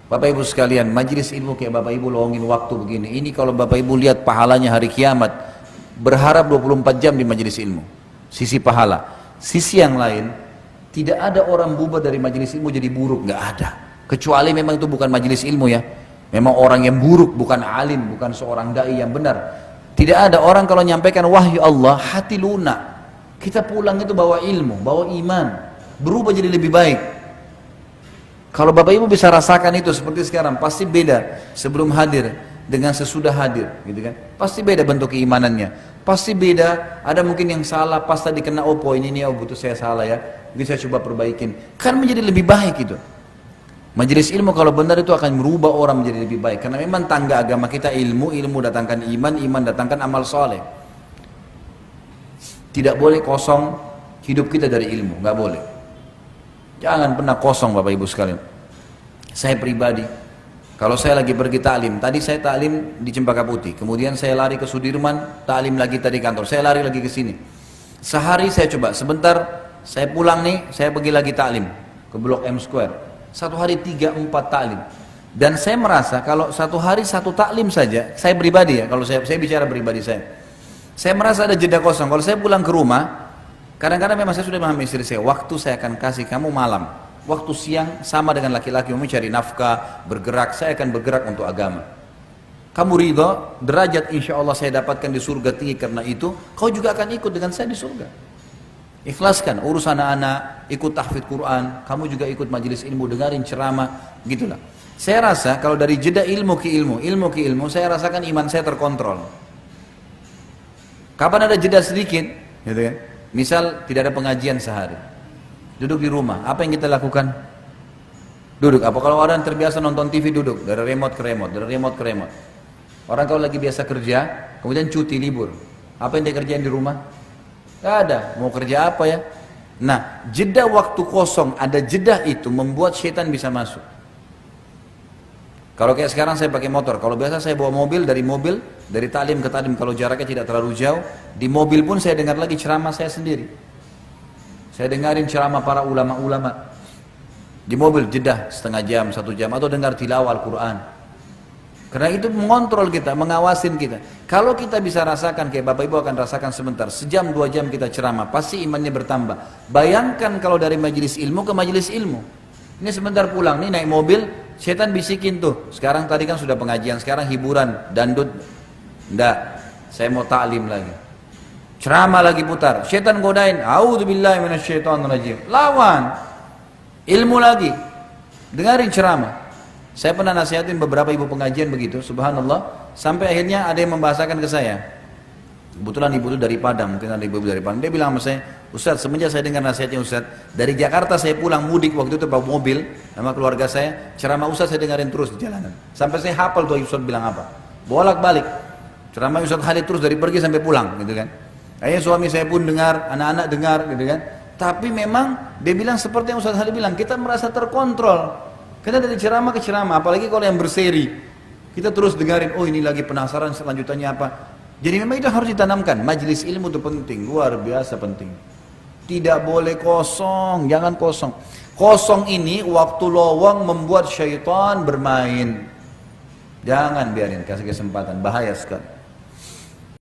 Bapak Ibu sekalian, majelis ilmu kayak Bapak Ibu luangin waktu begini. Ini kalau Bapak Ibu lihat pahalanya hari kiamat, berharap 24 jam di majelis ilmu. Sisi pahala. Sisi yang lain, tidak ada orang bubar dari majelis ilmu jadi buruk, nggak ada. Kecuali memang itu bukan majelis ilmu ya. Memang orang yang buruk, bukan alim, bukan seorang dai yang benar. Tidak ada orang kalau nyampaikan wahyu Allah, hati lunak. Kita pulang itu bawa ilmu, bawa iman, berubah jadi lebih baik. Kalau Bapak Ibu bisa rasakan itu seperti sekarang, pasti beda sebelum hadir dengan sesudah hadir, gitu kan? Pasti beda bentuk keimanannya, pasti beda. Ada mungkin yang salah, pas tadi kena poin ini, butuh saya salah ya, mungkin saya coba perbaikin, kan menjadi lebih baik itu. Majelis ilmu kalau benar itu akan merubah orang menjadi lebih baik, karena memang tangga agama kita ilmu, ilmu datangkan iman, iman datangkan amal soleh. Tidak boleh kosong hidup kita dari ilmu, nggak boleh. Jangan pernah kosong Bapak Ibu sekalian. Saya pribadi, kalau saya lagi pergi taklim, tadi saya taklim di Cempaka Putih, kemudian saya lari ke Sudirman, taklim lagi tadi kantor, saya lari lagi ke sini. Sehari saya coba, sebentar saya pulang nih, saya pergi lagi taklim ke Blok M Square. Satu hari 3-4 taklim. Dan saya merasa kalau satu hari satu taklim saja, saya pribadi ya, kalau saya bicara pribadi saya merasa ada jeda kosong. Kalau saya pulang ke rumah, kadang-kadang memang saya sudah memahami istri saya, waktu saya akan kasih kamu malam, waktu siang sama dengan laki-laki mencari nafkah, bergerak, saya akan bergerak untuk agama. Kamu ridho, derajat insya Allah saya dapatkan di surga tinggi karena itu, kau juga akan ikut dengan saya di surga. Ikhlaskan, urus anak-anak, ikut tahfidz Quran, kamu juga ikut majelis ilmu, dengarin ceramah, gitulah. Saya rasa kalau dari jeda ilmu ke ilmu, saya rasakan iman saya terkontrol. Kapan ada jeda sedikit, gitu kan? Misal tidak ada pengajian sehari, duduk di rumah, apa yang kita lakukan? Duduk. Apa kalau orang terbiasa nonton TV duduk dari remote ke remote, dari remote ke remote. Orang kalau lagi biasa kerja, kemudian cuti libur, apa yang dia kerjain di rumah? Gak ada. Mau kerja apa ya? Nah, jeda waktu kosong, ada jeda itu membuat syaitan bisa masuk. Kalau kayak sekarang saya pakai motor, kalau biasa saya bawa mobil, dari taklim ke taklim, kalau jaraknya tidak terlalu jauh, di mobil pun saya dengar lagi ceramah saya sendiri. Saya dengarin ceramah para ulama-ulama. Di mobil jeda setengah jam, 1 jam, atau dengar tilawah Al-Quran. Karena itu mengontrol kita, mengawasin kita. Kalau kita bisa rasakan, kayak Bapak Ibu akan rasakan sebentar, sejam 2 jam kita ceramah, pasti imannya bertambah. Bayangkan kalau dari majelis ilmu ke majelis ilmu. Ini sebentar pulang, nih naik mobil, setan bisikin tuh, sekarang tadi kan sudah pengajian, sekarang hiburan, dangdut. Enggak, saya mau taklim lagi. Ceramah lagi putar, setan godain, a'udzubillahi minasyaitonirrajim. Lawan. Ilmu lagi. Dengarin ceramah. Saya pernah nasihatin beberapa ibu pengajian begitu, subhanallah, sampai akhirnya ada yang membahasakan ke saya. Kebetulan ibu itu dari Padang, mungkin ada ibu dari Padang. Dia bilang sama saya, Ustaz, semenjak saya dengar nasihatnya Ustaz, dari Jakarta saya pulang mudik waktu itu bawa mobil sama keluarga saya, ceramah Ustaz saya dengarin terus di jalanan. Sampai saya hafal tuh Ustaz bilang apa. Bolak-balik. Ceramah Ustaz Khalid terus dari pergi sampai pulang, gitu kan. Akhirnya suami saya pun dengar, anak-anak dengar, gitu kan. Tapi memang dia bilang seperti yang Ustaz Khalid bilang, kita merasa terkontrol. Kita dari ceramah ke ceramah, apalagi kalau yang berseri. Kita terus dengarin, oh ini lagi penasaran selanjutannya apa. Jadi memang itu harus ditanamkan. Majelis ilmu itu penting, luar biasa penting. Tidak boleh kosong, jangan kosong. Kosong ini waktu lowong membuat syaitan bermain. Jangan biarin, kasih kesempatan, bahaya sekali.